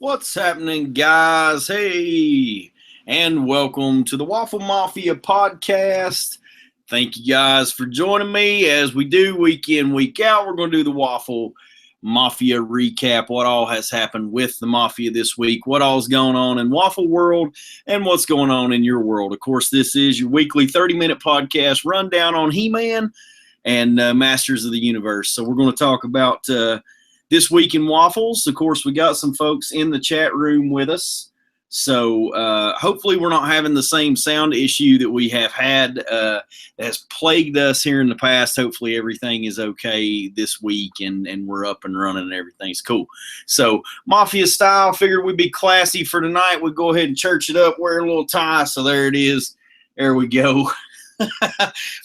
What's happening, guys? Hey, and welcome to the Waffle Mafia podcast. Thank you guys for joining me as we do week in, week out. We're going to do the Waffle Mafia recap, what all has happened with the Mafia this week, what all's going on in Waffle World, and what's going on in your world. Of course, this is your weekly 30-minute podcast rundown on He-Man and Masters of the Universe. So we're going to talk about this week in Waffles. Of course, we got some folks in the chat room with us. So hopefully we're not having the same sound issue that we have had that has plagued us here in the past. Hopefully everything is okay this week and we're up and running and everything's cool. So Mafia style, figured we'd be classy for tonight. We'd go ahead and church it up, wear a little tie. So there it is. There we go.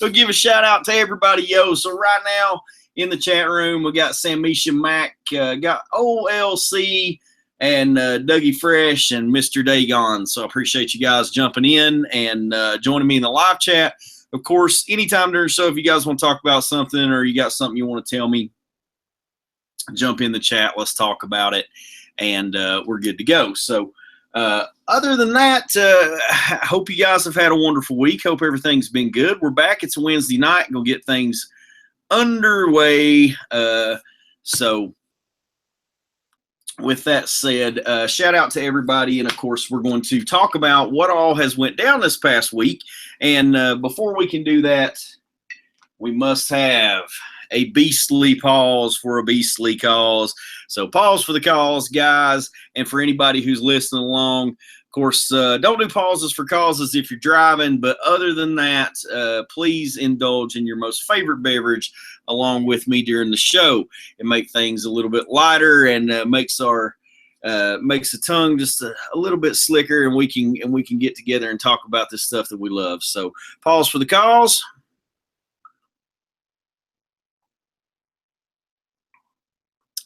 We'll give a shout out to everybody, yo. So right now, in the chat room, we got Samisha Mack, got OLC, and Dougie Fresh, and Mr. Dagon. So I appreciate you guys jumping in and joining me in the live chat. Of course, anytime during the show, if you guys want to talk about something or you got something you want to tell me, jump in the chat. Let's talk about it, and we're good to go. So other than that, I hope you guys have had a wonderful week. Hope everything's been good. We're back. It's a Wednesday night. Go get things underway. So with that said, shout out to everybody, and of course we're going to talk about what all has went down this past week. And before we can do that, we must have a beastly pause for a beastly cause. So pause for the cause, guys, and for anybody who's listening along. Of course, don't do pauses for causes if you're driving, but other than that, please indulge in your most favorite beverage along with me during the show and make things a little bit lighter and makes the tongue just a little bit slicker, and we can get together and talk about this stuff that we love. So pause for the cause.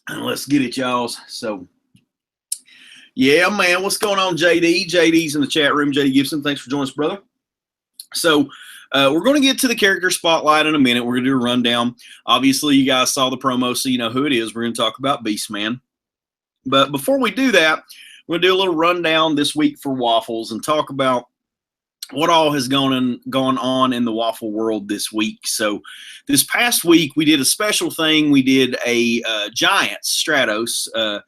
And let's get it, y'all. So yeah, man, what's going on, JD? JD's in the chat room. JD Gibson, thanks for joining us, brother. So we're going to get to the character spotlight in a minute. We're going to do a rundown. Obviously, you guys saw the promo, so you know who it is. We're going to talk about Beastman. But before we do that, we're going to do a little rundown this week for Waffles and talk about what all has gone on in the Waffle world this week. So this past week, we did a special thing. We did a Giants, Stratos.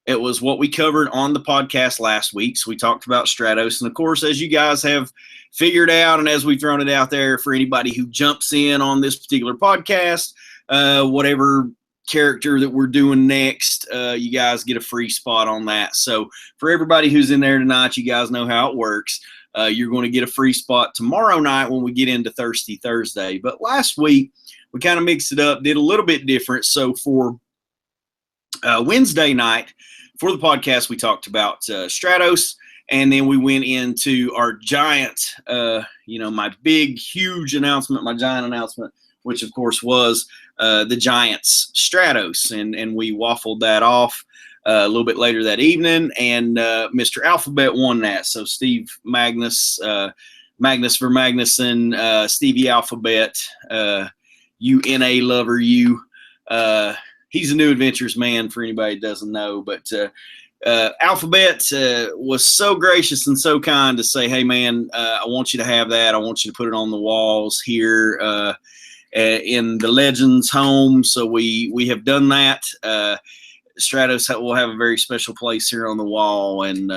It was what we covered on the podcast last week. So we talked about Stratos. And of course, as you guys have figured out, and as we've thrown it out there for anybody who jumps in on this particular podcast, whatever character that we're doing next, you guys get a free spot on that. So for everybody who's in there tonight, you guys know how it works. You're going to get a free spot tomorrow night when we get into Thirsty Thursday. But last week, we kind of mixed it up, did a little bit different. So for Wednesday night, for the podcast, we talked about Stratos, and then we went into our giant, my big, huge announcement, my giant announcement, which, of course, was the Giants Stratos, and we waffled that off a little bit later that evening, and Mr. Alphabet won that. So Steve Magnus, Magnus for Magnuson, Stevie Alphabet, you NA lover, you. He's a New Adventures man for anybody that doesn't know, but Alphabet was so gracious and so kind to say, hey, man, I want you to have that. I want you to put it on the walls here in the Legends home. So we have done that. Stratos will have a very special place here on the wall, and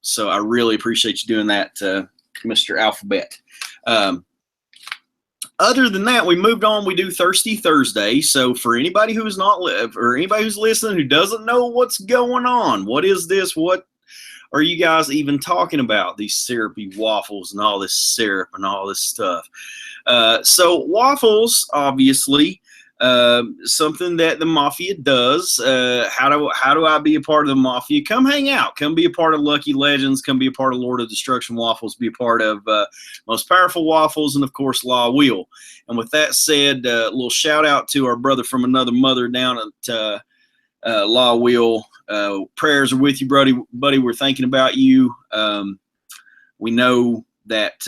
so I really appreciate you doing that, Mr. Alphabet. Other than that, we moved on. We do Thirsty Thursday. So for anybody who is not or anybody who's listening who doesn't know what's going on, what is this? What are you guys even talking about? These syrupy waffles and all this syrup and all this stuff. So waffles, obviously, something that the Mafia does. How do I be a part of the Mafia? Come hang out. Come be a part of Lucky Legends. Come be a part of Lord of Destruction Waffles. Be a part of Most Powerful Waffles, and of course Law Wheel. And with that said, a little shout out to our brother from another mother down at Law Wheel. Prayers are with you, buddy. We're thinking about you. We know that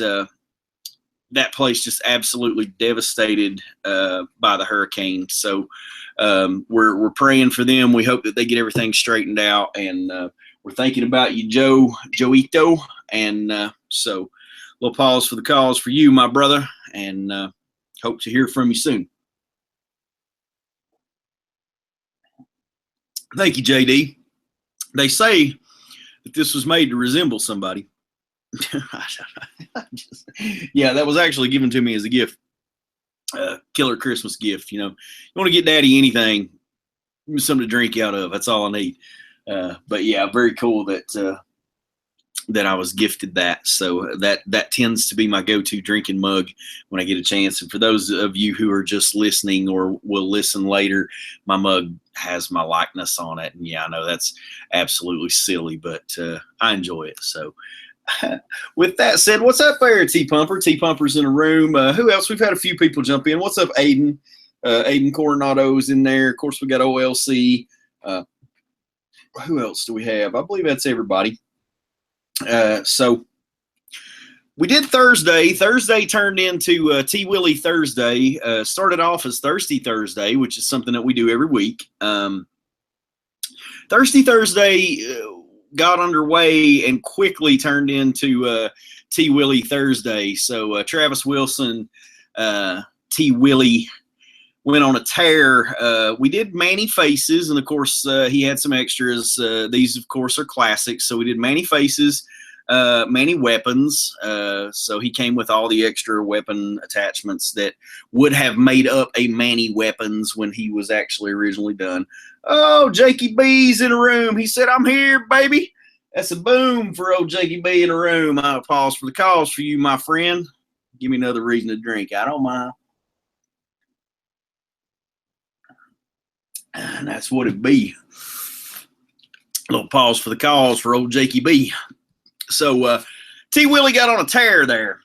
that place just absolutely devastated by the hurricane. So we're praying for them. We hope that they get everything straightened out, and we're thinking about you, Joito. And so, a little pause for the cause for you, my brother, and hope to hear from you soon. Thank you, JD. They say that this was made to resemble somebody. Yeah, that was actually given to me as a gift. Killer Christmas gift. You want to get Daddy anything, something to drink out of. That's all I need. But yeah, very cool that that I was gifted that. So that tends to be my go-to drinking mug when I get a chance. And for those of you who are just listening or will listen later, my mug has my likeness on it. And yeah, I know that's absolutely silly, but I enjoy it. So with that said, what's up there, T Pumper? T Pumper's in the room. Who else? We've had a few people jump in. What's up, Aiden? Aiden Coronado's in there. Of course, we got OLC. Who else do we have? I believe that's everybody. So we did Thursday. Thursday turned into T Willie Thursday. Started off as Thirsty Thursday, which is something that we do every week. Thirsty Thursday got underway and quickly turned into T Willie Thursday. So Travis Wilson, T Willie went on a tear. We did Manny Faces, and of course he had some extras. These of course are classics. So we did Manny Faces, Manny Weapons. So he came with all the extra weapon attachments that would have made up a Manny Weapons when he was actually originally done. Oh, Jakey B's in the room. He said, "I'm here, baby." That's a boom for old Jakey B in the room. I'll pause for the cause for you, my friend. Give me another reason to drink. I don't mind. And that's what it be. A little pause for the cause for old Jakey B. So T Willie got on a tear there.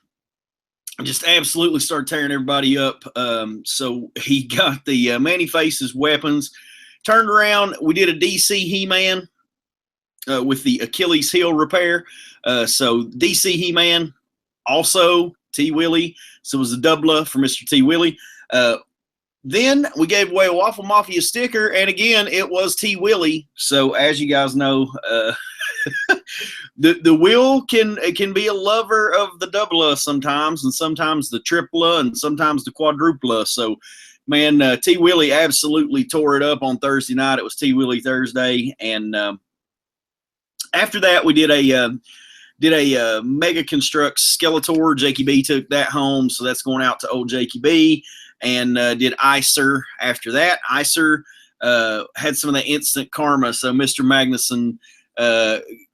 Just absolutely started tearing everybody up. So he got the Manny Faces weapons. Turned around. We did a DC He-Man with the Achilles heel repair. So DC He-Man, also T Willie. So it was a doubler for Mr. T Willie. Then we gave away a Waffle Mafia sticker, and again, it was T Willie. So as you guys know, the Will can be a lover of the doubler sometimes, and sometimes the tripler, and sometimes the quadrupler. So, man, T Willie absolutely tore it up on Thursday night. It was T Willie Thursday, and after that, we did a Mega Construct Skeletor. Jakey B took that home, so that's going out to old Jakey B. And did Icer after that. Icer had some of the instant karma, so Mr. Magnuson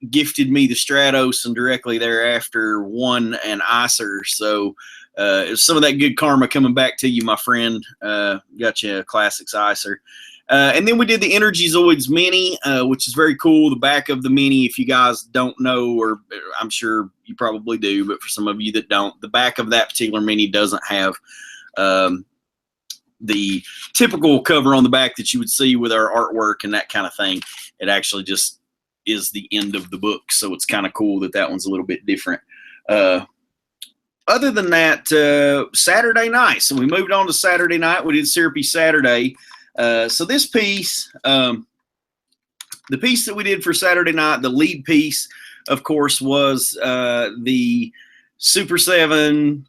gifted me the Stratos, and directly thereafter won an Icer. So it was some of that good karma coming back to you, my friend. Got you a Classics Icer. And then we did the Energy Zoids Mini, which is very cool. The back of the Mini, if you guys don't know, or I'm sure you probably do, but for some of you that don't, the back of that particular Mini doesn't have the typical cover on the back that you would see with our artwork and that kind of thing. It actually just is the end of the book, so it's kind of cool that one's a little bit different. Other than that, Saturday night. So we moved on to Saturday night. We did Syrupy Saturday. So this piece, the piece that we did for Saturday night, the lead piece, of course, was the Super 7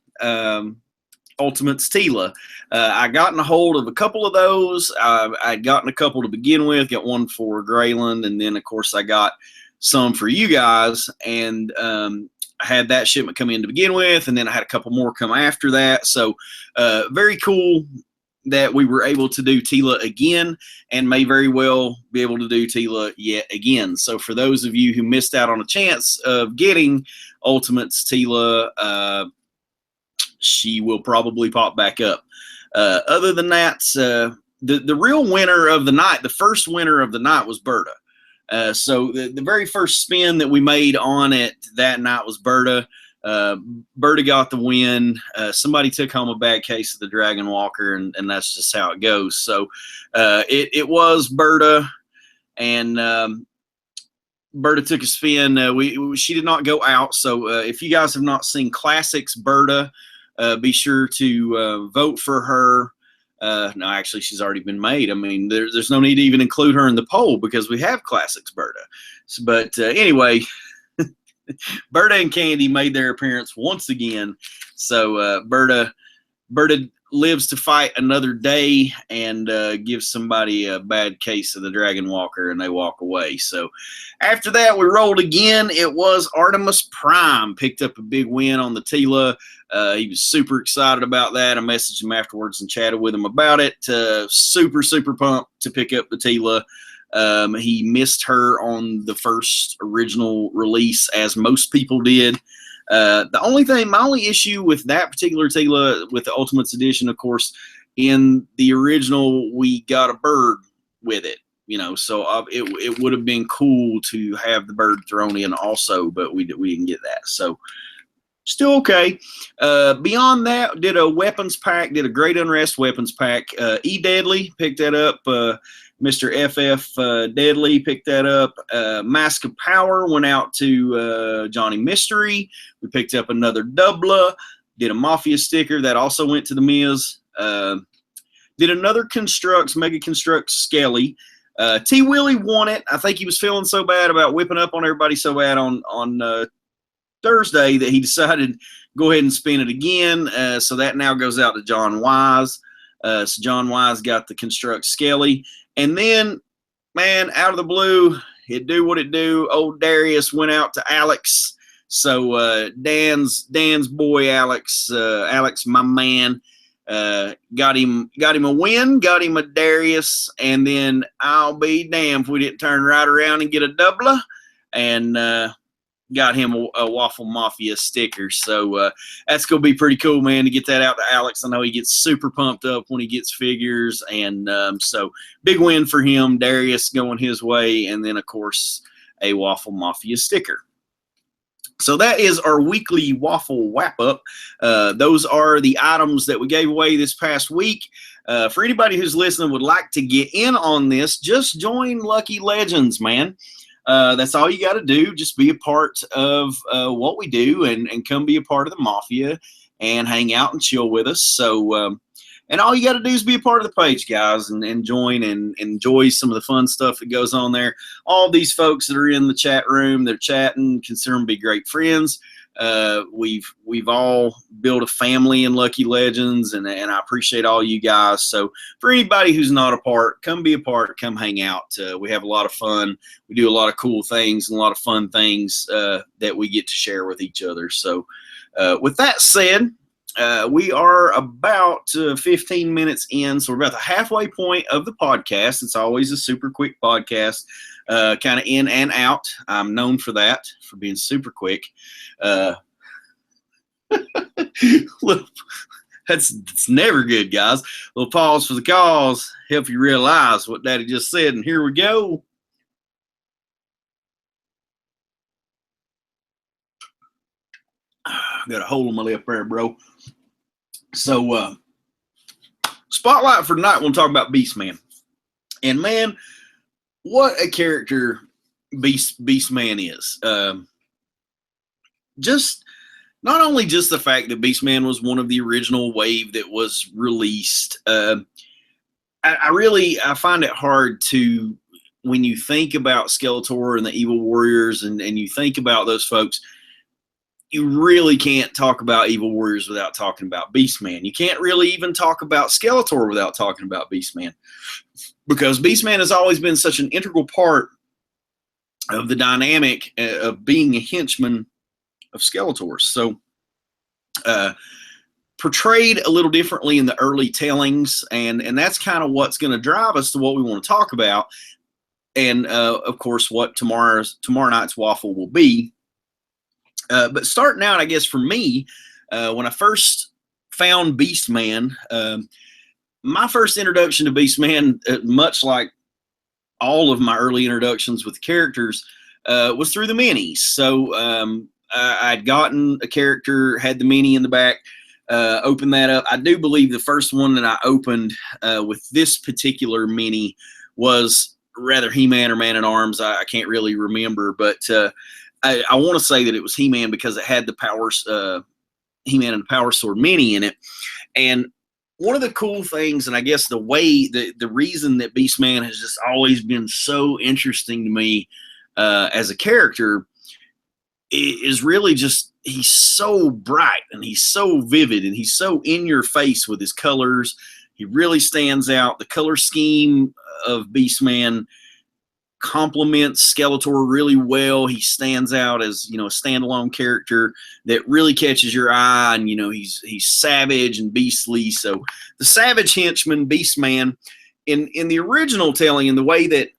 Ultimates Tila. I gotten a hold of a couple of those. I'd gotten a couple to begin with, got one for Grayland, and then, of course, I got some for you guys, and I had that shipment come in to begin with, and then I had a couple more come after that. So very cool that we were able to do Tila again, and may very well be able to do Tila yet again. So for those of you who missed out on a chance of getting Ultimates Tila, she will probably pop back up. Other than that, the real winner of the night, the first winner of the night was Berta. So the very first spin that we made on it that night was Berta. Berta got the win. Somebody took home a bad case of the Dragon Walker, and that's just how it goes. So it was Berta, and Berta took a spin. She did not go out. So if you guys have not seen Classics Berta, be sure to vote for her. No, actually, she's already been made. I mean, there's no need to even include her in the poll because we have Classics Berta. But anyway, Berta and Candy made their appearance once again. So Berta lives to fight another day and gives somebody a bad case of the Dragon Walker, and they walk away. So after that, we rolled again. It was Artemis Prime picked up a big win on the Tila. He was super excited about that. I messaged him afterwards and chatted with him about it. Super pumped to pick up the Tila. He missed her on the first original release, as most people did. My only issue with that particular Tila, with the Ultimates Edition, of course, in the original, we got a bird with it, so it would have been cool to have the bird thrown in also, but we didn't get that. So still okay. Beyond that, did a weapons pack, did a Great Unrest weapons pack. E. Deadly picked that up. Mr. FF Deadly picked that up. Mask of Power went out to Johnny Mystery. We picked up another Doubler. Did a Mafia sticker that also went to the Miz. Did another Mega Constructs Skelly. T. Willie won it. I think he was feeling so bad about whipping up on everybody so bad on Thursday that he decided to go ahead and spin it again. So that now goes out to John Wise. So John Wise got the Construct Skelly. And then, man, out of the blue, it do what it do. Old Darius went out to Alex. So Dan's boy, Alex, my man, got him a win, got him a Darius, and then I'll be damned if we didn't turn right around and get a doubler and got him a Waffle Mafia sticker. So that's going to be pretty cool, man, to get that out to Alex. I know he gets super pumped up when he gets figures. And so big win for him. Darius going his way. And then, of course, a Waffle Mafia sticker. So that is our weekly Waffle Wrap-Up. Those are the items that we gave away this past week. For anybody who's listening would like to get in on this, just join Lucky Legends, man. That's all you got to do. Just be a part of what we do and come be a part of the Mafia and hang out and chill with us. So, and all you got to do is be a part of the page, guys, and join and enjoy some of the fun stuff that goes on there. All these folks that are in the chat room, they're chatting, consider them to be great friends. We've all built a family in Lucky Legends, and I appreciate all you guys. So for anybody who's not a part, come be a part, come hang out. We have a lot of fun. We do a lot of cool things and a lot of fun things that we get to share with each other. So with that said, we are about 15 minutes in, so we're about the halfway point of the podcast. It's always a super quick podcast, kind of in and out. I'm known for that, for being super quick. Look, it's never good, guys. A little pause for the cause, help you realize what Daddy just said, and here we go. Got a hole in my lip there, bro. So, spotlight for tonight, we'll talk about Beastman. And man, what a character Beastman is. Just not only just the fact that Beastman was one of the original wave that was released. I find it hard to, when you think about Skeletor and the Evil Warriors and you think about those folks, you really can't talk about Evil Warriors without talking about Beastman. You can't really even talk about Skeletor without talking about Beastman, because Beastman has always been such an integral part of the dynamic of being a henchman of Skeletor. So portrayed a little differently in the early tellings, and that's kind of what's going to drive us to what we want to talk about, and of course what tomorrow night's Waffle will be. But starting out, I guess for me, when I first found Beastman, my first introduction to Beastman, much like all of my early introductions with characters, was through the minis. So I'd gotten a character, had the mini in the back, opened that up. I do believe the first one that I opened with this particular mini was rather He-Man or Man-at-Arms. I can't really remember, but I want to say that it was He-Man because it had the powers, He-Man and the Power Sword mini in it. And one of the cool things, and I guess the reason that Beastman has just always been so interesting to me as a character is really just he's so bright and he's so vivid and he's so in your face with his colors. He really stands out. The color scheme of Beastman complements Skeletor really well. He stands out as, a standalone character that really catches your eye, and he's savage and beastly. So the savage henchman Beastman in the original telling, in the way that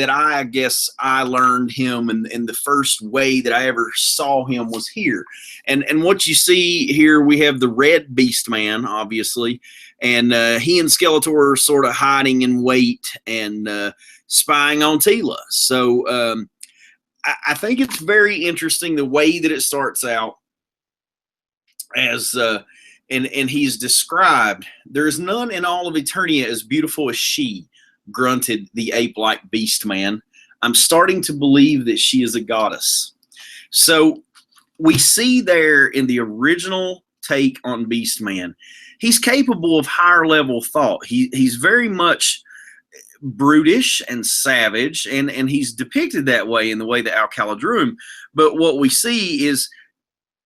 I guess I learned him, and the first way that I ever saw him was here. And what you see here, we have the red Beastman, obviously, and he and Skeletor are sort of hiding in wait and spying on Teela. So I think it's very interesting the way that it starts out as and he's described, "There's none in all of Eternia as beautiful as she," grunted the ape-like Beastman. "I'm starting to believe that she is a goddess." So we see there in the original take on Beastman, he's capable of higher level thought. He's very much brutish and savage, and he's depicted that way in the way that Alcala drew him. But what we see is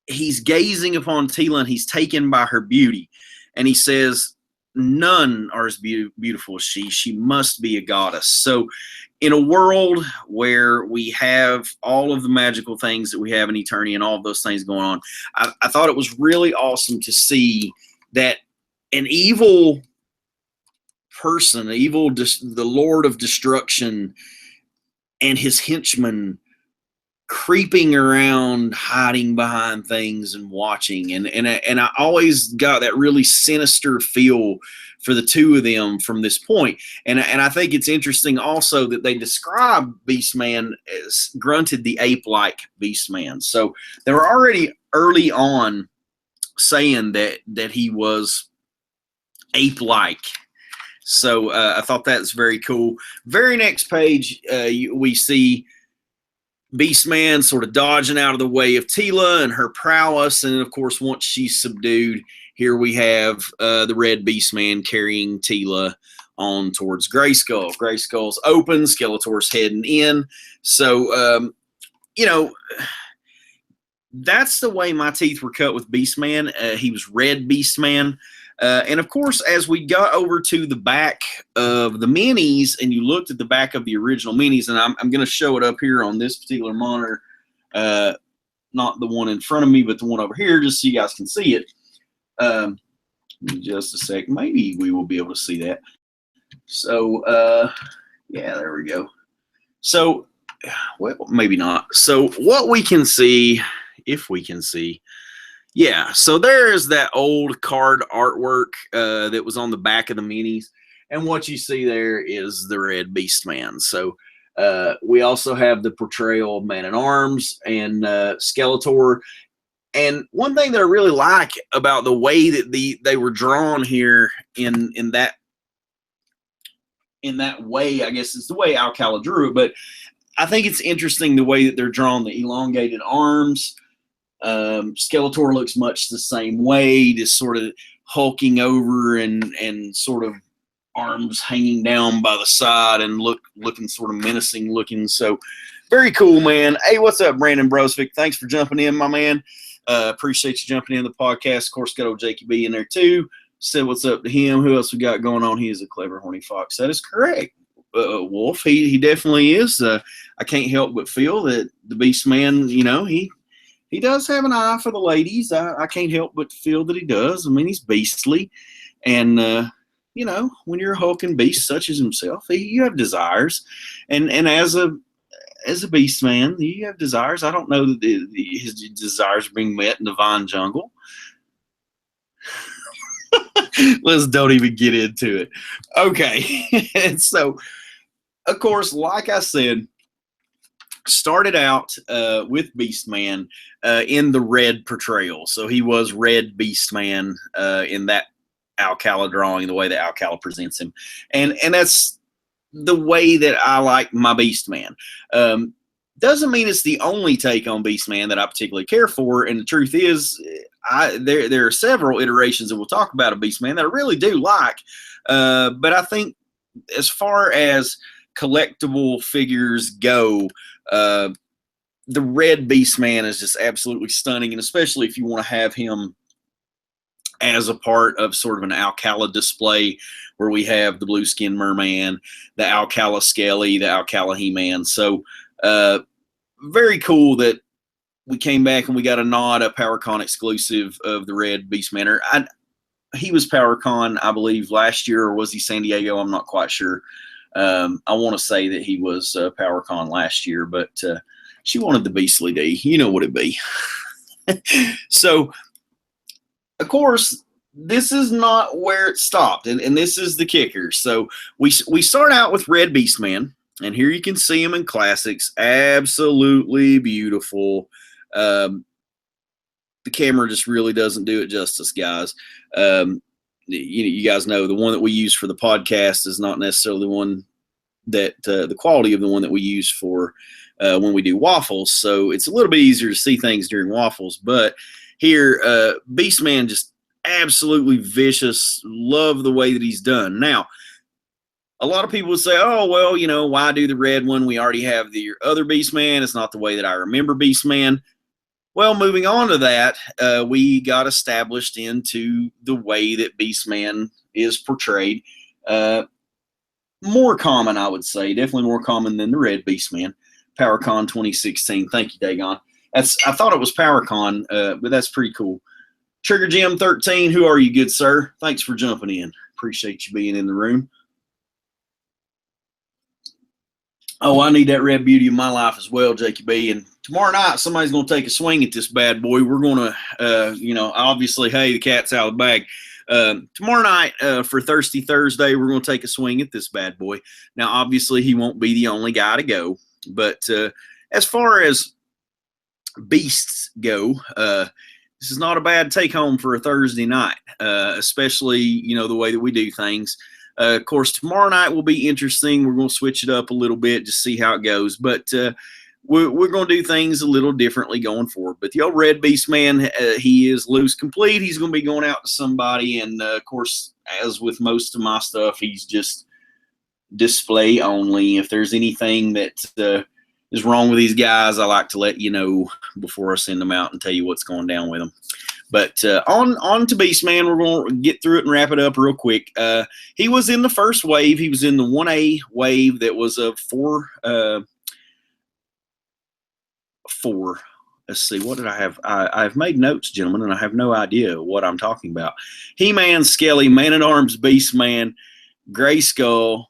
he's gazing upon Teela, and he's taken by her beauty, and he says, "None are as beautiful as she. She must be a goddess." So in a world where we have all of the magical things that we have in Eternia and all of those things going on, I thought it was really awesome to see that an evil person, the Lord of Destruction, and his henchmen creeping around, hiding behind things and watching. And I always got that really sinister feel for the two of them from this point. And I think it's interesting also that they describe Beastman as grunted the ape-like Beastman. So they were already early on saying that he was ape-like. So I thought that's very cool. Very next page, we see Beastman sort of dodging out of the way of Teela and her prowess. And of course, once she's subdued, here we have the red Beastman carrying Teela on towards Grayskull. Grayskull's open, Skeletor's heading in. So, that's the way my teeth were cut with Beastman. He was red Beastman. And of course, as we got over to the back of the minis, and you looked at the back of the original minis, and I'm going to show it up here on this particular monitor, not the one in front of me, but the one over here, just so you guys can see it. Just a sec. Maybe we will be able to see that. So, yeah, there we go. So, well, maybe not. So what we can see, if we can see, yeah, so there is that old card artwork that was on the back of the minis. And what you see there is the red Beastman. So we also have the portrayal of Man-at-Arms and Skeletor. And one thing that I really like about the way that they were drawn here in that way, I guess it's the way Alcala drew it, but I think it's interesting the way that they're drawn, the elongated arms. Skeletor looks much the same way, just sort of hulking over and sort of arms hanging down by the side and looking sort of menacing looking. So very cool, man. Hey, what's up, Brandon Brosvik? Thanks for jumping in, my man. Appreciate you jumping in the podcast. Of course, got old Jakey B in there too. Said what's up to him. Who else we got going on? He is a clever horny fox. That is correct. Wolf, he definitely is. I can't help but feel that the Beastman, he does have an eye for the ladies. I can't help but feel that he does. I mean, he's beastly. And, when you're a hulking beast such as himself, you have desires. And as a beast man, you have desires. I don't know that his desires are being met in the Vine Jungle. Let's don't even get into it. Okay. And so, of course, like I said, started out with Beastman in the red portrayal. So he was red Beastman in that Alcala drawing, the way that Alcala presents him. And that's the way that I like my Beastman. Doesn't mean it's the only take on Beastman that I particularly care for. And the truth is, there are several iterations that we'll talk about of Beastman that I really do like. But I think as far as collectible figures go, the red Beastman is just absolutely stunning, and especially if you want to have him as a part of sort of an Alcala display where we have the Blue Skin Merman, the Alcala Skelly, the Alcala He-Man. So very cool that we came back and we got a nod, a PowerCon exclusive of the red Beastman. He was PowerCon, I believe, last year, or was he San Diego? I'm not quite sure. I want to say that he was PowerCon last year, but she wanted the Beastly D. You know what it'd be. So, of course, this is not where it stopped, and this is the kicker. So we start out with red Beastman, and here you can see him in classics. Absolutely beautiful. The camera just really doesn't do it justice, guys. You guys know the one that we use for the podcast is not necessarily the one that the quality of the one that we use for when we do waffles. So it's a little bit easier to see things during waffles. But here, Beastman just absolutely vicious. Love the way that he's done. Now, a lot of people would say, oh, well, why do the red one? We already have the other Beastman. It's not the way that I remember Beastman. Well, moving on to that, we got established into the way that Beastman is portrayed. More common, I would say. Definitely more common than the red Beastman. PowerCon 2016. Thank you, Dagon. I thought it was PowerCon, but that's pretty cool. Trigger Jim 13, who are you, good sir? Thanks for jumping in. Appreciate you being in the room. Oh, I need that red beauty in my life as well, Jakey B. And tomorrow night, somebody's going to take a swing at this bad boy. We're going to, obviously, hey, the cat's out of the bag. Tomorrow night, for Thirsty Thursday, we're going to take a swing at this bad boy. Now, obviously, he won't be the only guy to go. But as far as beasts go, this is not a bad take-home for a Thursday night, especially, the way that we do things. Of course, tomorrow night will be interesting. We're going to switch it up a little bit, just see how it goes. But we're going to do things a little differently going forward. But the old red Beastman, he is loose complete. He's going to be going out to somebody. And, of course, as with most of my stuff, he's just display only. If there's anything that is wrong with these guys, I like to let you know before I send them out and tell you what's going down with them. But on to Beastman, we're going to get through it and wrap it up real quick. He was in the first wave. He was in the 1A wave that was of four. Let's see, what did I have? I've made notes, gentlemen, and I have no idea what I'm talking about. He-Man, Skelly, Man-at-Arms, Beastman, Gray Skull,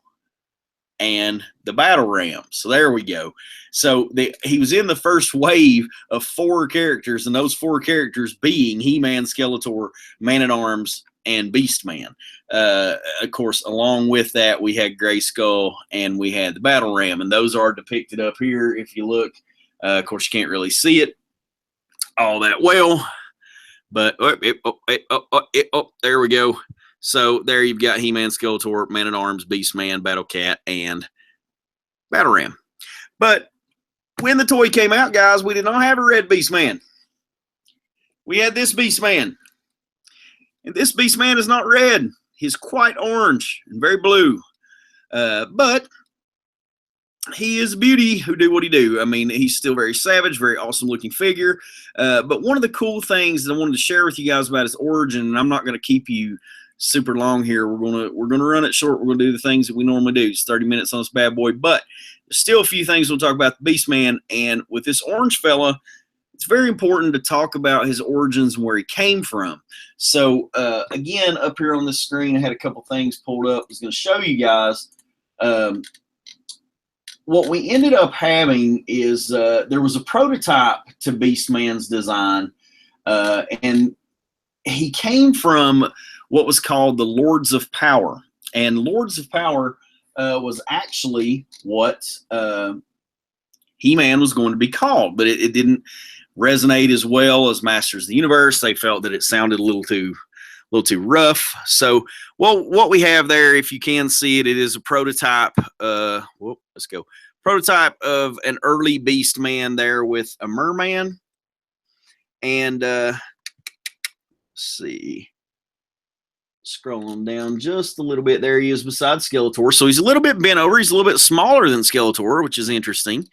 and the Battle Ram. So there we go. So he was in the first wave of 4 characters, and those 4 characters being He-Man, Skeletor, Man-at-Arms, and Beastman. Of course, along with that, we had Gray Skull and we had the Battle Ram, and those are depicted up here if you look. Of course, you can't really see it all that well, but there we go. So there you've got He-Man, Skeletor, Man-at-Arms, Beastman, Battle Cat, and Battle Ram. But when the toy came out, guys, we did not have a red Beastman. We had this Beastman. And this Beastman is not red. He's quite orange and very blue. But he is a beauty who do what he do. I mean, he's still very savage, very awesome looking figure. But one of the cool things that I wanted to share with you guys about his origin, and I'm not going to keep you super long here. We're gonna run it short. We're gonna do the things that we normally do. It's 30 minutes on this bad boy, but there's still a few things we'll talk about the Beastman. And with this orange fella, it's very important to talk about his origins and where he came from. So again, up here on this screen, I had a couple things pulled up. I was going to show you guys. What we ended up having is there was a prototype to Beastman's design, and he came from what was called the Lords of Power. And Lords of Power was actually what He-Man was going to be called, but it didn't resonate as well as Masters of the Universe. They felt that it sounded a little too rough. So, well, what we have there, if you can see it, it is a prototype. Let's go. prototype of an early Beast Man there with a merman. And let's see. Scrolling down just a little bit, there he is beside Skeletor. So he's a little bit bent over. He's a little bit smaller than Skeletor, which is interesting.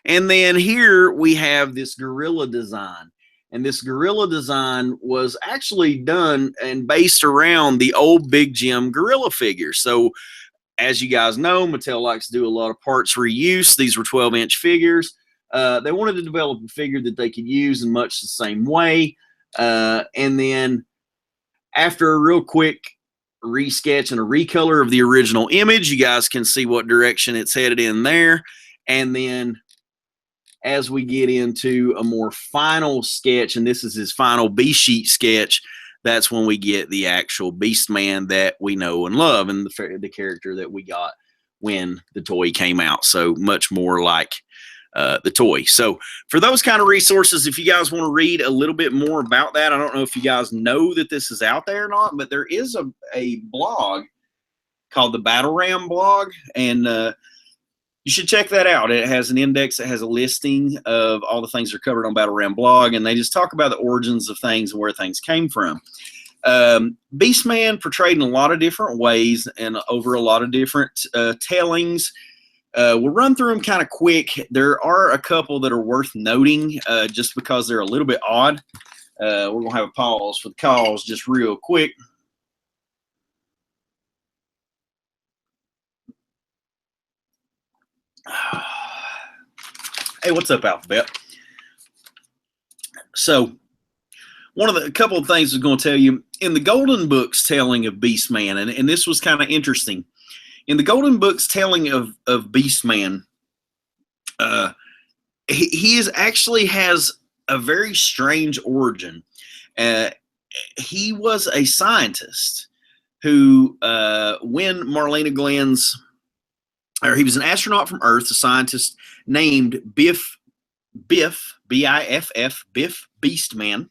And then here we have this gorilla design. And this gorilla design was actually done and based around the old Big Jim gorilla figure. So as you guys know, Mattel likes to do a lot of parts reuse. These were 12-inch figures. They wanted to develop a figure that they could use in much the same way. And then after a real quick resketch and a recolor of the original image, you guys can see what direction it's headed in there. And then as we get into a more final sketch, and this is his final B-sheet sketch, that's when we get the actual Beast Man that we know and love, and the character that we got when the toy came out. So much more like the toy. So for those kind of resources, if you guys want to read a little bit more about that, I don't know if you guys know that this is out there or not, but there is a blog called the Battle Ram blog, and you should check that out. It has an index that has a listing of all the things that are covered on Battle Ram blog, and they just talk about the origins of things and where things came from. Beastman portrayed in a lot of different ways and over a lot of different tellings. We'll run through them kind of quick. There are a couple that are worth noting just because they're a little bit odd. We're going to have a pause for the calls just real quick. Hey, what's up, Alphabet? So, a couple of things I was going to tell you. In the Golden Book's telling of Beastman, and this was kind of interesting. In the Golden Book's telling of Beastman, he actually has a very strange origin. He was a scientist who, when Marlena Glenn's, or he was an astronaut from Earth, a scientist named Biff, B-I-F-F, Biff Beastman.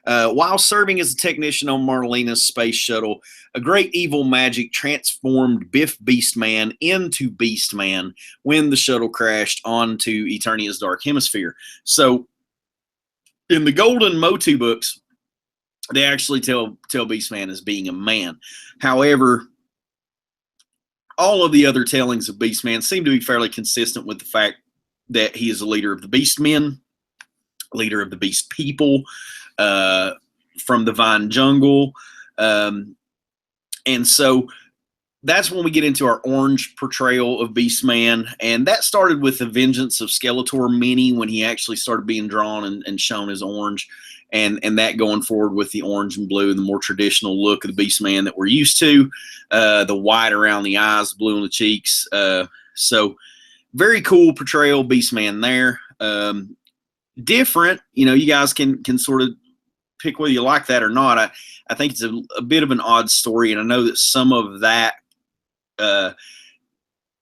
While serving as a technician on Marlena's space shuttle, a great evil magic transformed Biff Beastman into Beastman when the shuttle crashed onto Eternia's Dark Hemisphere. So, in the Golden Motu books, they actually tell Beastman as being a man. However, all of the other tellings of Beastman seem to be fairly consistent with the fact that he is a leader of the Beastmen, leader of the Beast People, from the Vine Jungle. And so that's when we get into our orange portrayal of Beastman. And that started with the Vengeance of Skeletor mini when he actually started being drawn and shown as orange. And that going forward with the orange and blue, the more traditional look of the Beastman that we're used to, the white around the eyes, blue on the cheeks. So very cool portrayal, Beastman there. Different, you guys can sort of pick whether you like that or not. I think it's a bit of an odd story, and I know that some of that,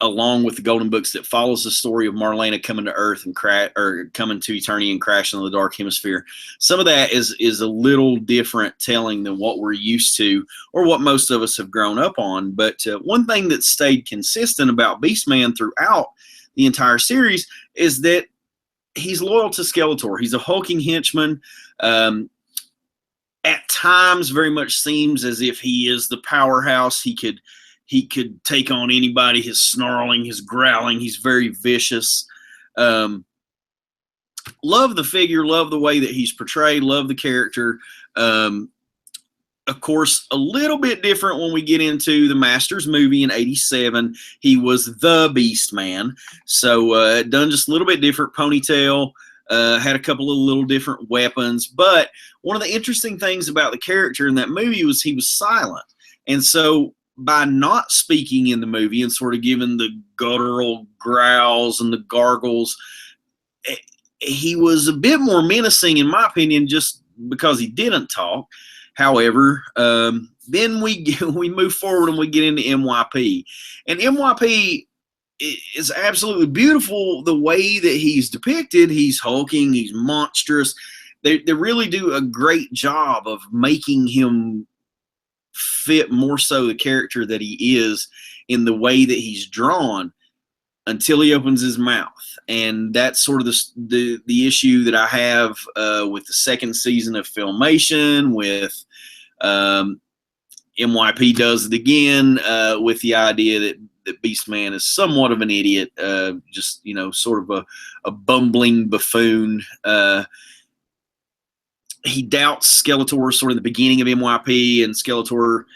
along with the Golden Books, that follows the story of Marlena coming to Earth and coming to Eternia and crashing on the Dark Hemisphere. Some of that is a little different telling than what we're used to or what most of us have grown up on. But one thing that stayed consistent about Beastman throughout the entire series is that he's loyal to Skeletor. He's a hulking henchman. At times, very much seems as if he is the powerhouse. He could take on anybody. His snarling, his growling. He's very vicious. Love the figure. Love the way that he's portrayed. Love the character. Of course, a little bit different when we get into the Masters movie in '87. He was the Beast Man. So done just a little bit different. Ponytail. Had a couple of little different weapons. But one of the interesting things about the character in that movie was he was silent. And so by not speaking in the movie and sort of giving the guttural growls and the gargles, he was a bit more menacing, in my opinion, just because he didn't talk. However, then we move forward and we get into MYP. And MYP is absolutely beautiful the way that he's depicted. He's hulking, he's monstrous. They really do a great job of making him fit more so the character that he is in the way that he's drawn. until he opens his mouth. And that's sort of the issue that I have with the second season of Filmation, with MYP does it again with the idea that Beastman is somewhat of an idiot, just, sort of a bumbling buffoon. He doubts Skeletor sort of the beginning of MYP, and Skeletor,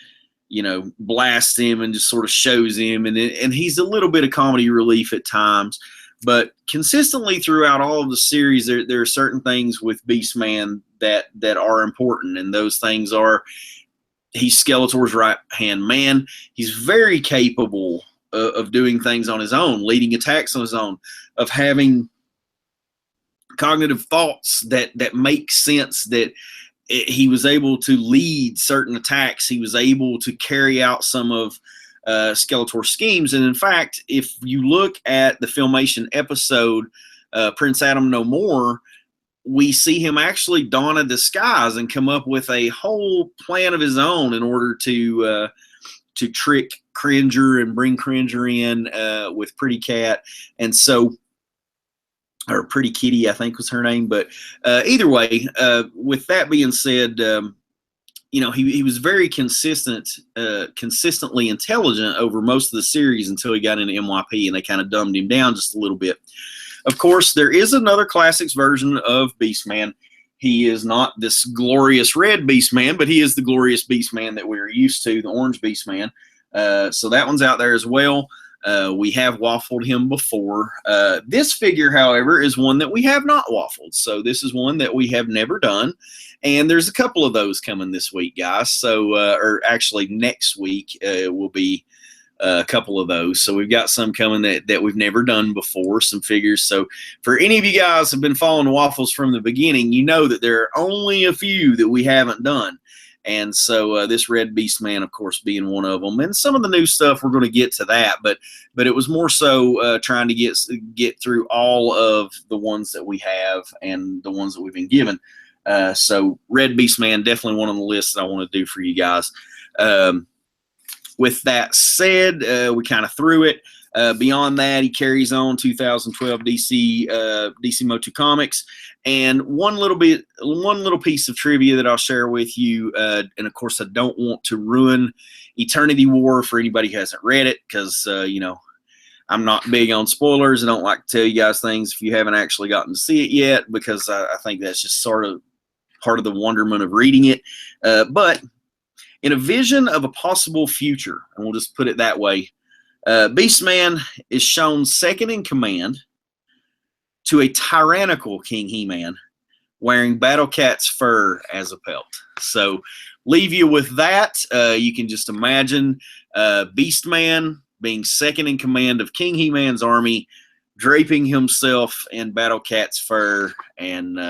blasts him and just sort of shows him. And he's a little bit of comedy relief at times. But consistently throughout all of the series, there are certain things with Beastman that are important. And those things are, he's Skeletor's right-hand man. He's very capable of doing things on his own, leading attacks on his own, of having cognitive thoughts that make sense, that he was able to lead certain attacks. He was able to carry out some of Skeletor's schemes. And in fact, if you look at the Filmation episode, Prince Adam No More, we see him actually don a disguise and come up with a whole plan of his own in order to trick Cringer and bring Cringer in with Pretty Cat. And so, or Pretty Kitty, I think was her name. But either way, with that being said, he was very consistently intelligent over most of the series until he got into MYP, and they kind of dumbed him down just a little bit. Of course, there is another classics version of Beastman. He is not this glorious red Beastman, but he is the glorious Beastman that we're used to, the orange Beastman. So that one's out there as well. We have waffled him before. This figure, however, is one that we have not waffled. So this is one that we have never done. And there's a couple of those coming this week, guys. So, or actually next week will be a couple of those. So we've got some coming that we've never done before, some figures. So for any of you guys who have been following Waffles from the beginning, you know that there are only a few that we haven't done. And so this Red Beastman, of course, being one of them. And some of the new stuff, we're going to get to that. But it was more so trying to get through all of the ones that we have and the ones that we've been given. So Red Beastman, definitely one on the list that I want to do for you guys. With that said, we kind of threw it. Beyond that, he carries on 2012 DC Motu Comics. And one little piece of trivia that I'll share with you, and of course I don't want to ruin Eternity War for anybody who hasn't read it, because I'm not big on spoilers. I don't like to tell you guys things if you haven't actually gotten to see it yet, because I think that's just sort of part of the wonderment of reading it. But in a vision of a possible future, and we'll just put it that way, Beastman is shown second in command to a tyrannical King He-Man wearing Battle Cat's fur as a pelt. So leave you with that. You can just imagine Beastman being second in command of King He-Man's army, draping himself in Battle Cat's fur. And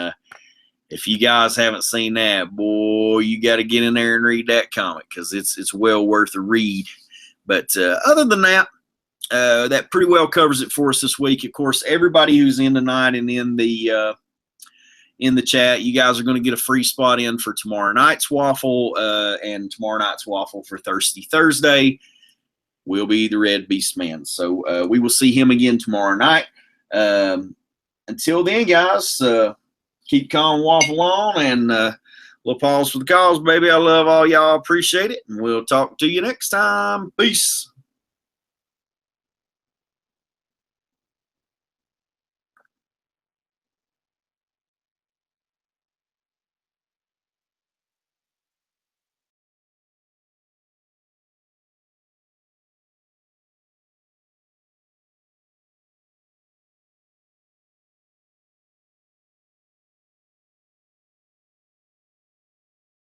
if you guys haven't seen that, boy, you got to get in there and read that comic, because it's well worth a read. But other than that, that pretty well covers it for us this week. Of course, everybody who's in tonight and in the chat, you guys are going to get a free spot in for tomorrow night's waffle, and tomorrow night's waffle for Thirsty Thursday will be the Red Beastman. So we will see him again tomorrow night. Until then, guys, keep calm, waffle on, and little pause for the cause, baby. I love all y'all. Appreciate it, and we'll talk to you next time. Peace.